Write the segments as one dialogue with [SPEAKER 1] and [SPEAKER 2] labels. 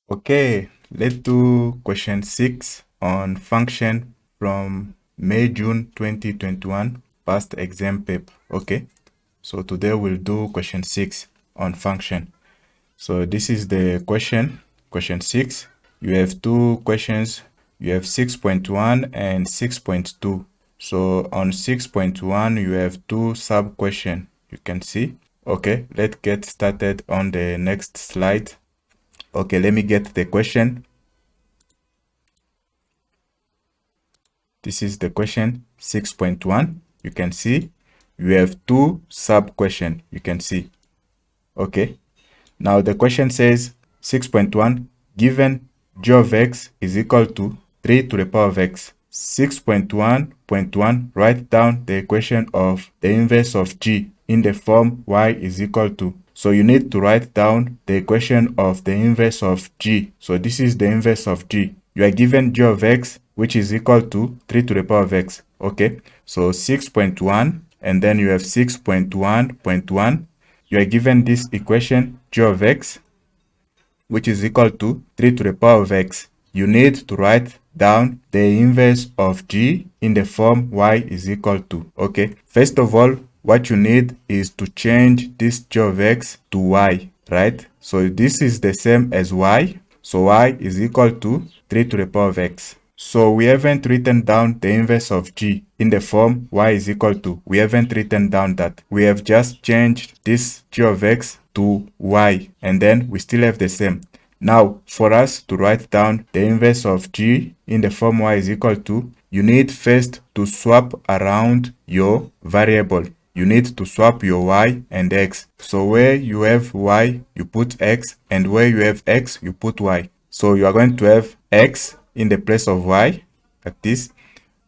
[SPEAKER 1] Okay, let's do question 6 on function from May-June 2021 past exam paper. Okay, so today we'll do question 6 on function. So this is the question 6. You have two questions. You have 6.1 and 6.2. So on 6.1, you have two sub-questions you can see. Okay, let's get started on the next slide. Okay, let me get the question. This is the question 6.1. You can see you have two sub-questions. You can see. Okay. Now the question says 6.1, given g of x is equal to 3 to the power of x. 6.1.1, write down the equation of the inverse of g in the form y is equal to. So you need to write down the equation of the inverse of g. So this is the inverse of g. You are given g of x, which is equal to 3 to the power of x. Okay, so 6.1, and then you have 6.1.1. You are given this equation, g of x, which is equal to 3 to the power of x. You need to write down the inverse of g in the form y is equal to. Okay, first of all, what you need is to change this g of x to y, right? So this is the same as y. So y is equal to 3 to the power of x. So we haven't written down the inverse of g in the form y is equal to. We haven't written down that. We have just changed this g of x to y, and then we still have the same. Now, for us to write down the inverse of g in the form y is equal to, you need first to swap around your variable. You need to swap your y and x. So where you have y, you put x, and where you have x, you put y. So you are going to have x in the place of y, like this,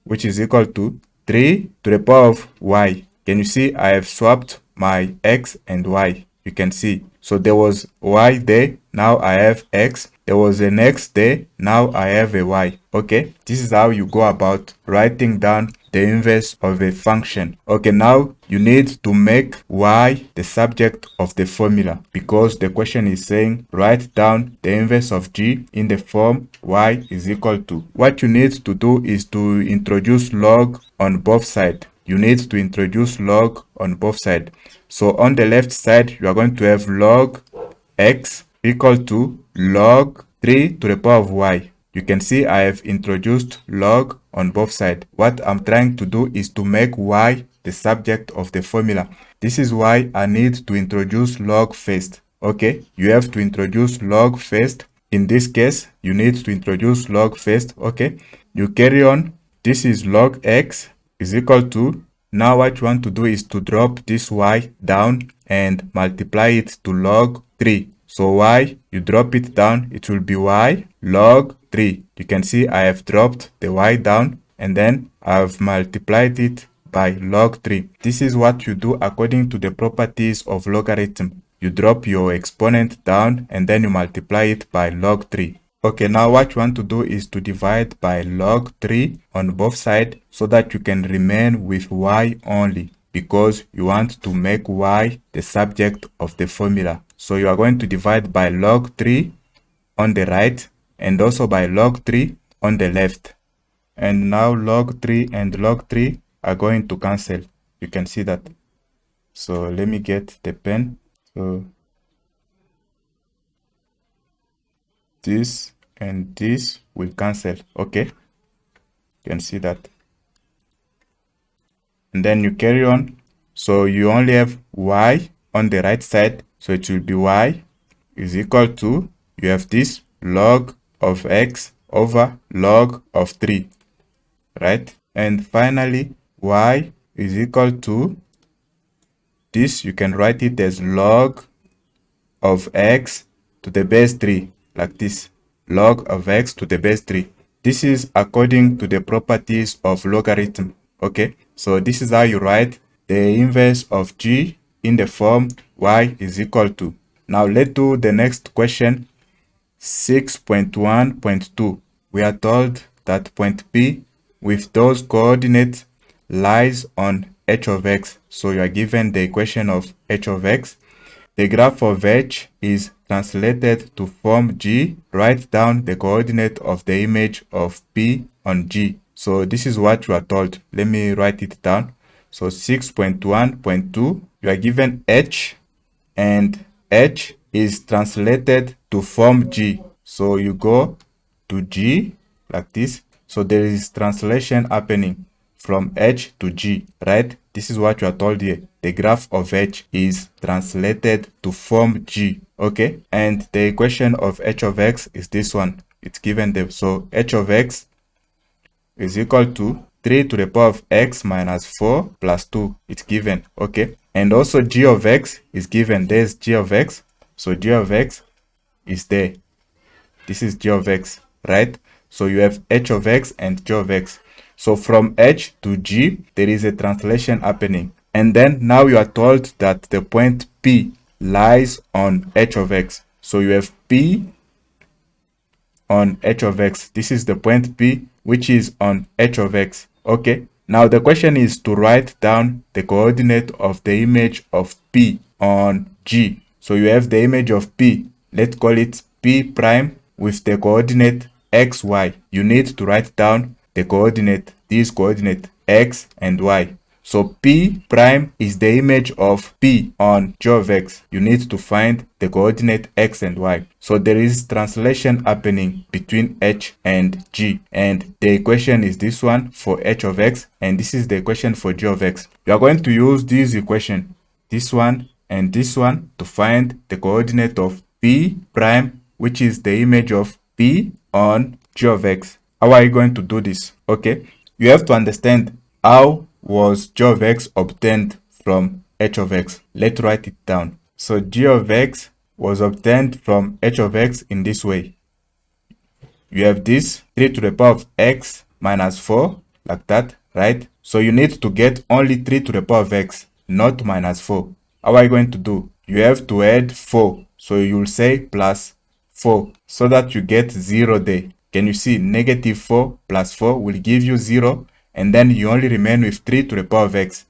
[SPEAKER 1] which is equal to 3 to the power of y. Can you see I have swapped my x and y? You can see. So there was y there, now I have x. There was an x there, now I have a y. Okay, this is how you go about writing down the inverse of a function. Okay, now you need to make y the subject of the formula, because the question is saying write down the inverse of g in the form y is equal to. What you need to do is to introduce log on both sides. You need to introduce log on both sides. So on the left side, you are going to have log x equal to log 3 to the power of y. You can see I have introduced log on both sides. What I'm trying to do is to make y the subject of the formula. This is why I need to introduce log first. Okay, you have to introduce log first. In this case, you need to introduce log first. Okay, you carry on. This is log x is equal to, now what you want to do is to drop this y down and multiply it to log 3. So y, you drop it down, it will be y log 3. You can see I have dropped the y down and then I have multiplied it by log 3. This is what you do according to the properties of logarithm. You drop your exponent down and then you multiply it by log 3. Okay, now what you want to do is to divide by log 3 on both sides so that you can remain with y only, because you want to make y the subject of the formula. So you are going to divide by log 3 on the right and also by log 3 on the left. And now log 3 and log 3 are going to cancel. You can see that. So let me get the pen. So this and this will cancel. Okay, you can see that. And then you carry on. So you only have y on the right side. So it will be y is equal to, you have this log of x over log of 3, right? And finally, y is equal to this. You can write it as log of x to the base 3, like this. Log of x to the base 3. This is according to the properties of logarithm. Okay, so this is how you write the inverse of g in the form y is equal to. Now let's do the next question, 6.1.2. We are told that point P with those coordinates lies on h of x. So you are given the equation of h of x. the graph of H is translated to form G. Write down the coordinate of the image of P on G. So this is what you are told. Let me write it down. So 6.1.2, you are given H, and H is translated to form G. So you go to G like this. So there is translation happening from H to G, right? This is what you are told here. The graph of H is translated to form G, okay? And the equation of H of X is this one. It's given there. So H of X is equal to 3 to the power of X minus 4 plus 2. It's given, okay? And also G of X is given. There's G of X. So G of X is there. This is G of X, right? So you have H of X and G of X. So from H to G, there is a translation happening. And then now you are told that the point P lies on H of X. So you have P on H of X. This is the point P, which is on H of X. Okay. Now the question is to write down the coordinate of the image of P on G. So you have the image of P. Let's call it P prime with the coordinate x, y. You need to write down the coordinate, these coordinate x and y. So P prime is the image of P on G of X. You need to find the coordinate x and y. So there is translation happening between H and G. And the equation is this one for H of X. And this is the equation for G of X. You are going to use this equation, this one and this one, to find the coordinate of P prime, which is the image of P on G of X. How are you going to do this? Okay, you have to understand how was G of X obtained from H of X. Let's write it down. So G of X was obtained from H of X in this way. You have this 3 to the power of X minus 4, like that, right? So you need to get only 3 to the power of X, not minus 4. How are you going to do? You have to add 4. So you'll say plus 4 so that you get 0 there. Can you see? Negative 4 plus 4 will give you 0. And then you only remain with 3 to the power of X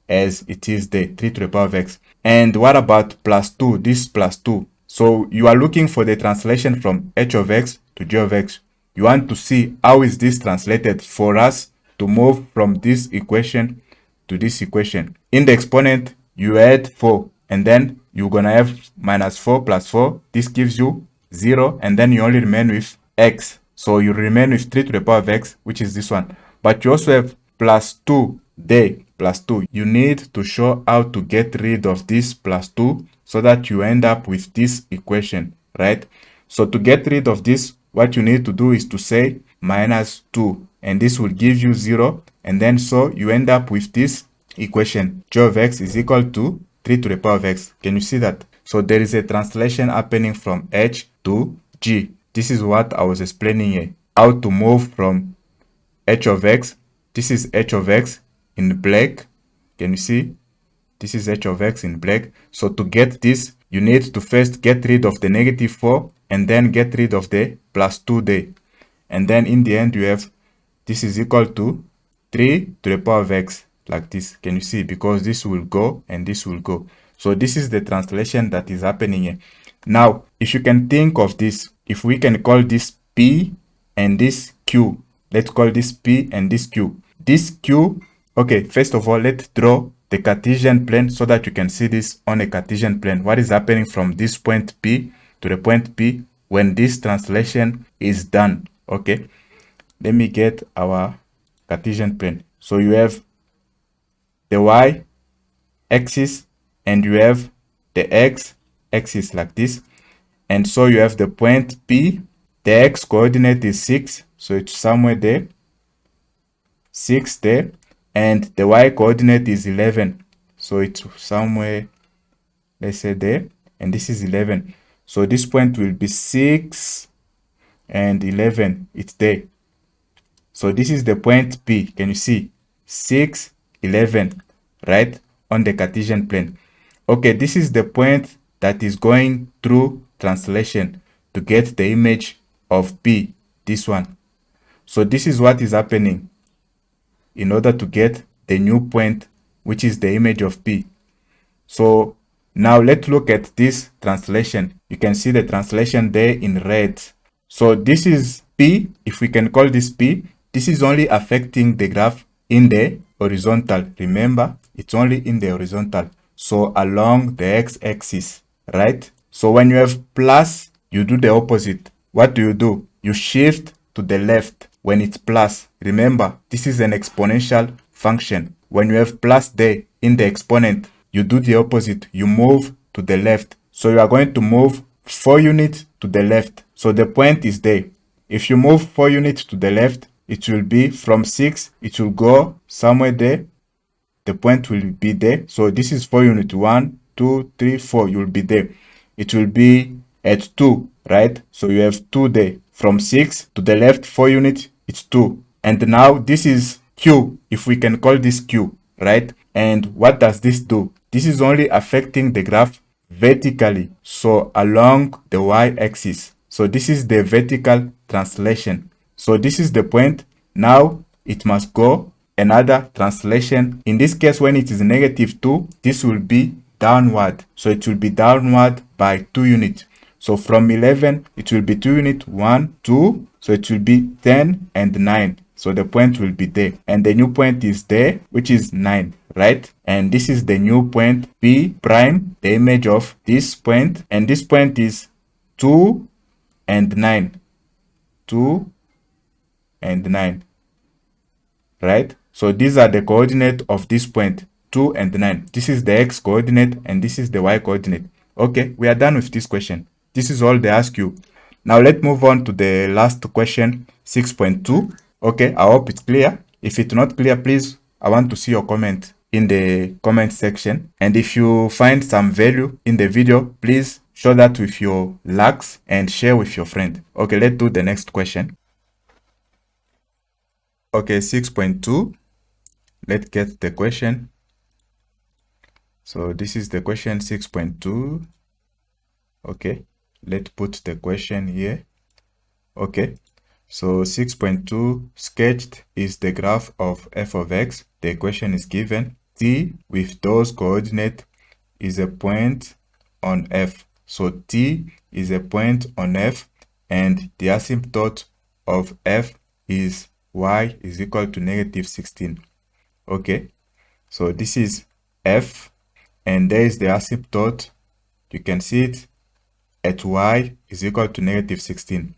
[SPEAKER 1] as it is there, 3 to the power of X. And what about plus 2? This plus 2. So you are looking for the translation from H of X to G of X. You want to see how is this translated for us to move from this equation to this equation. In the exponent, you add 4 and then you're going to have minus 4 plus 4. This gives you 0 and then you only remain with X. So you remain with 3 to the power of X, which is this one. But you also have plus 2 there, plus 2. You need to show how to get rid of this plus 2 so that you end up with this equation, right? So to get rid of this, what you need to do is to say minus 2. And this will give you 0. And then so you end up with this equation. G of X is equal to 3 to the power of X. Can you see that? So there is a translation happening from H to G. This is what I was explaining here. How to move from H of X. This is H of X in black. Can you see? This is H of X in black. So to get this, you need to first get rid of the negative 4 and then get rid of the plus 2 there. And then in the end, you have this is equal to 3 to the power of X, like this. Can you see? Because this will go and this will go. So this is the translation that is happening here. Now, if you can think of this, if we can call this P and this Q, let's call this P and this Q. This Q, okay, first of all, let's draw the Cartesian plane so that you can see this on a Cartesian plane. What is happening from this point P to the point P when this translation is done, okay? Let me get our Cartesian plane. So you have the Y axis and you have the X axis like this. And so you have the point P. The X coordinate is 6. So it's somewhere there. 6 there. And the Y coordinate is 11. So it's somewhere, let's say there. And this is 11. So this point will be 6 and 11. It's there. So this is the point P. Can you see? 6, 11, right? On the Cartesian plane. Okay, this is the point that is going through translation to get the image of P, this one. So this is what is happening in order to get the new point, which is the image of P. So Now let's look at this translation. You can see the translation there in red. So this is P, if we can call this P. This is only affecting the graph in the horizontal. Remember, it's only in the horizontal. So along the x-axis, right? So when you have plus, you do the opposite. What do? You shift to the left when it's plus. Remember, this is an exponential function. When you have plus there in the exponent, you do the opposite. You move to the left. So you are going to move 4 units to the left. So the point is there. If you move 4 units to the left, it will be from 6. It will go somewhere there. The point will be there. So this is 4 units. 1, 2, 3, 4. You will be there. It will be at 2, right? So you have 2 there. From 6 to the left, 4 units, it's 2. And now this is Q, if we can call this Q, right? And what does this do? This is only affecting the graph vertically, so along the y-axis. So this is the vertical translation. So this is the point. Now it must go another translation. In this case, when it is -2, this will be downward. So it will be downward by 2 units. So from 11, it will be 2 units, 1, 2. So it will be 10 and 9. So the point will be there. And the new point is there, which is 9, right? And this is the new point P prime, the image of this point. And this point is 2 and 9. 2 and 9, right? So these are the coordinates of this point, 2 and 9. This is the x coordinate and this is the y coordinate. Okay, we are done with this question. This is all they ask you. Now let's move on to the last question, 6.2. Okay, I hope it's clear. If it's not clear, please, I want to see your comment in the comment section. And if you find some value in the video, please show that with your likes and share with your friend. Okay, let's do the next question. Okay, 6.2. Let's get the question. So this is the question 6.2. Okay, let's put the question here. Okay, so 6.2 sketched is the graph of f of x. The equation is given. T with those coordinates is a point on f. So T is a point on f and the asymptote of f is y is equal to -16. Okay, so this is f and there is the asymptote. You can see it at y is equal to -16.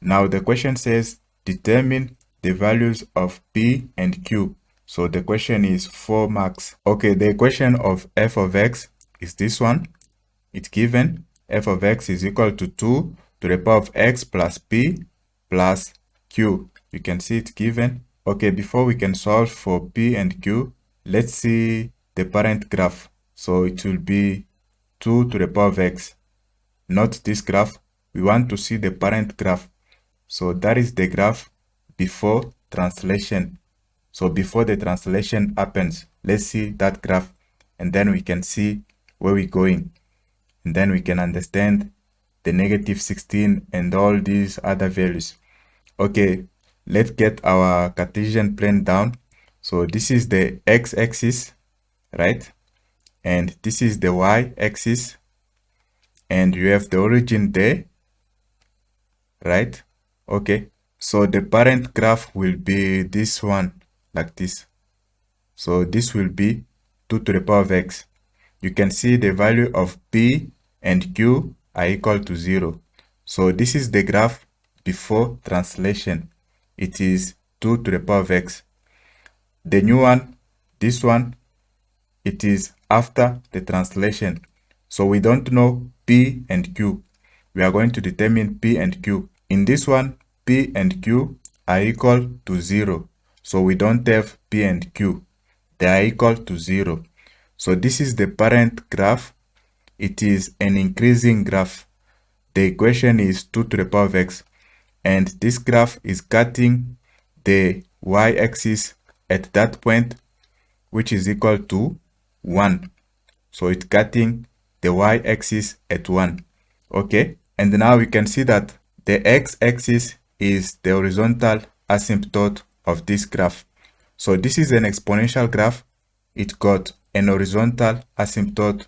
[SPEAKER 1] Now the question says determine the values of p and q. So the question is 4 marks. Okay, the equation of f of x is this one. It's given f of x is equal to 2 to the power of x plus p plus q. You can see it's given. Okay, before we can solve for p and q, let's see the parent graph. So it will be 2 to the power of x. Not this graph. We want to see the parent graph. So that is the graph before translation. So before the translation happens, let's see that graph and then we can see where we're going. And then we can understand the -16 and all these other values. Okay, let's get our Cartesian plane down. So this is the x-axis, right? And this is the y-axis. And you have the origin there, right? Okay, so the parent graph will be this one, like this. So this will be 2 to the power of x. You can see the value of p and q are equal to 0. So this is the graph before translation. It is 2 to the power of x. The new one, this one, it is after the translation. So we don't know p and q. We are going to determine p and q. In this one, p and q are equal to 0. So we don't have p and q. They are equal to 0. So this is the parent graph. It is an increasing graph. The equation is 2 to the power of x. And this graph is cutting the y-axis at that point, which is equal to 1. So it's cutting the y-axis at 1. Okay, and now we can see that the x-axis is the horizontal asymptote of this graph. So this is an exponential graph. It got an horizontal asymptote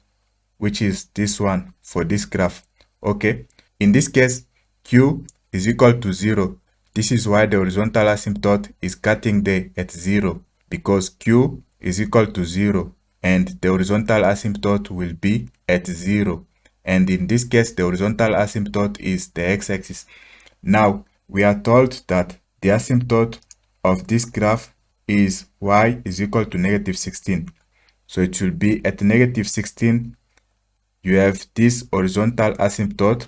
[SPEAKER 1] which is this one for this graph. Okay, in this case, Q is equal to 0. This is why the horizontal asymptote is cutting there at 0, because Q is equal to 0 and the horizontal asymptote will be at 0. And in this case, the horizontal asymptote is the x-axis. Now, we are told that the asymptote of this graph is y is equal to negative 16. So it will be at negative 16, you have this horizontal asymptote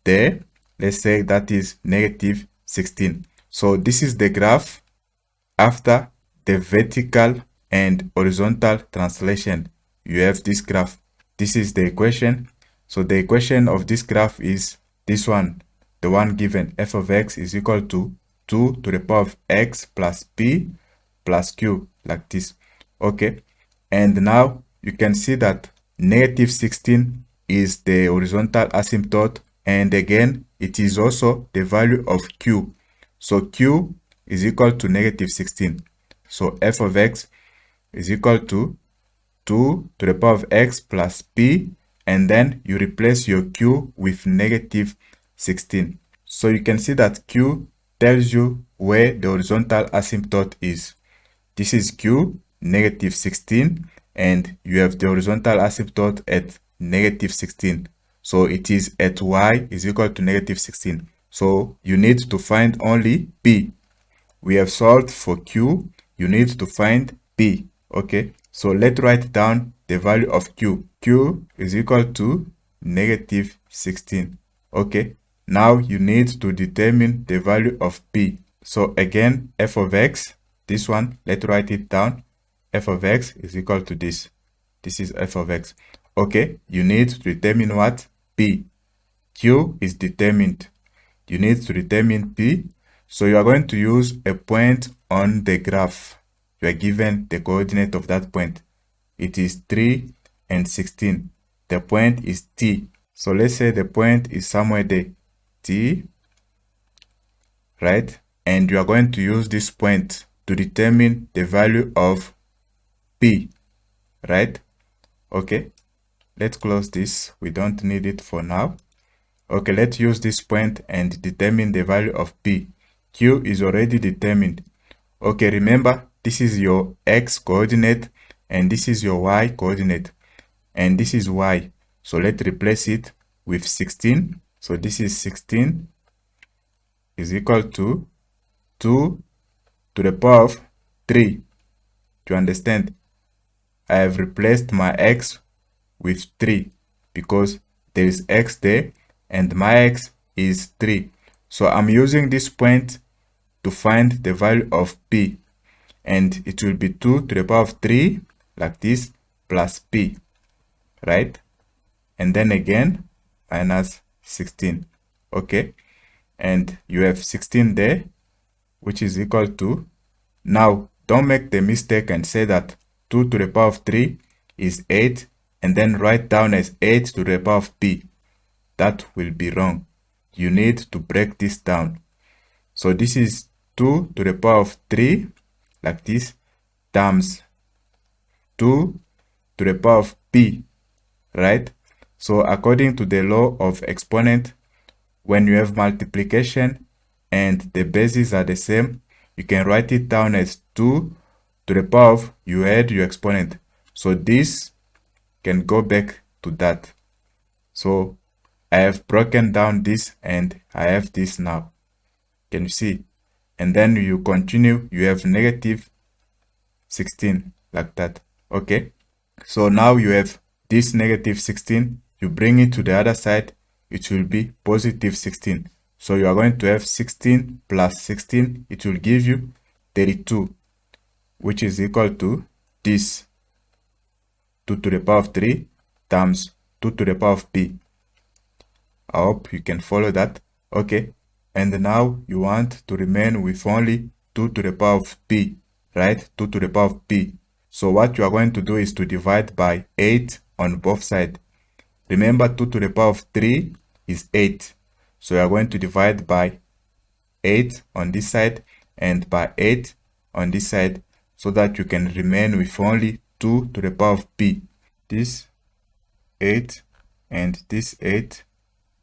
[SPEAKER 1] there. Let's say that is negative 16. So this is the graph after the vertical and horizontal translation. You have this graph. This is the equation. So the equation of this graph is this one, the one given, f of x is equal to 2 to the power of x plus p plus q, like this. Okay, and now you can see that negative 16 is the horizontal asymptote, and again it is also the value of q. So q is equal to negative 16. So f of x is equal to 2 to the power of x plus p, and then you replace your q with negative 16. So you can see that q tells you where the horizontal asymptote is. This is q, negative 16, and you have the horizontal asymptote at negative 16. So it is at y is equal to negative 16. So you need to find only p. We have solved for q, you need to find p. Okay, so let's write down the value of q. Q is equal to negative 16. Okay, now you need to determine the value of p. So again, f of x, this one, let's write it down. F of x is equal to this. This is f of x. Okay, you need to determine what? P. Q is determined. You need to determine P. So you are going to use a point on the graph. You are given the coordinate of that point. It is 3 and 16. The point is T. So let's say the point is somewhere there. T, right? And you are going to use this point to determine the value of P, right? Okay, let's close this. We don't need it for now. Okay, let's use this point and determine the value of P. Q is already determined. Okay, remember, this is your x coordinate and this is your y coordinate. And this is y. So let's replace it with 16. So this is 16 is equal to 2 to the power of 3. Do you understand? I have replaced my x with 3 because there is x there and my x is 3. So I'm using this point to find the value of p, and it will be 2 to the power of 3 like this plus p, right? And then again minus 16. Okay, and you have 16 there, which is equal to, now don't make the mistake and say that 2 to the power of 3 is 8 and then write down as 8 to the power of p. That will be wrong. You need to break this down. So this is 2 to the power of 3 like this times 2 to the power of p, right? So according to the law of exponent, when you have multiplication and the bases are the same, you can write it down as 2 to the power of, you add your exponent. So this can go back to that. So I have broken down this and I have this now. Can you see? And then you continue, you have negative 16 like that. Okay. So now you have this negative 16, you bring it to the other side, it will be positive 16. So you are going to have 16 plus 16, it will give you 32, which is equal to this 2 to the power of 3 times 2 to the power of p. I hope you can follow that. Okay, and now you want to remain with only 2 to the power of p, right? 2 to the power of p. So what you are going to do is to divide by 8 on both sides. Remember, 2 to the power of 3 is 8. So you are going to divide by 8 on this side and by 8 on this side, so that you can remain with only 2 to the power of p. This 8 and this 8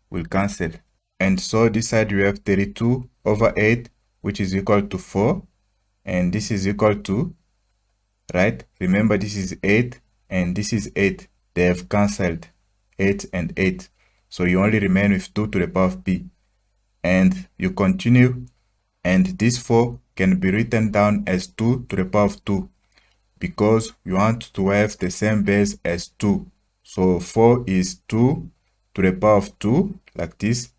[SPEAKER 1] will cancel. And so this side you have 32 over 8, which is equal to 4. And this is equal to, right? Remember, this is 8 and this is 8. They have cancelled 8 and 8. So you only remain with 2 to the power of p. And you continue, and this 4 can be written down as 2 to the power of 2, because you want to have the same base as 2. So 4 is 2 to the power of 2, like this,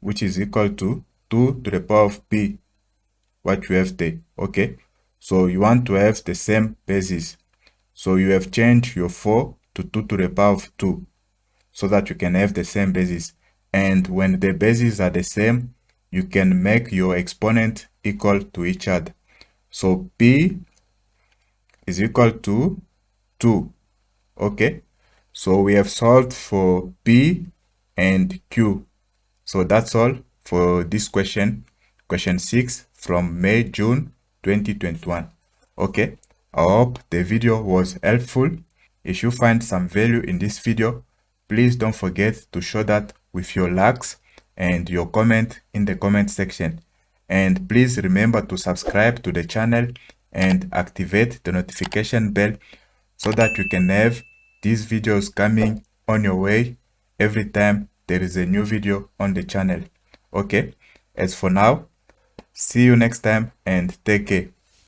[SPEAKER 1] which is equal to 2 to the power of p, what you have there. Okay, so you want to have the same bases. So you have changed your 4 to 2 to the power of 2, so that you can have the same bases. And when the bases are the same, you can make your exponent equal to each other. So p is equal to 2. Okay, so we have solved for p and q. So that's all for this question 6 from May-June 2021. Okay, I hope the video was helpful. If you find some value in this video, please don't forget to show that with your likes and your comment in the comment section. And please remember to subscribe to the channel and activate the notification bell so that you can have these videos coming on your way every time there is a new video on the channel. Okay, as for now, see you next time and take care.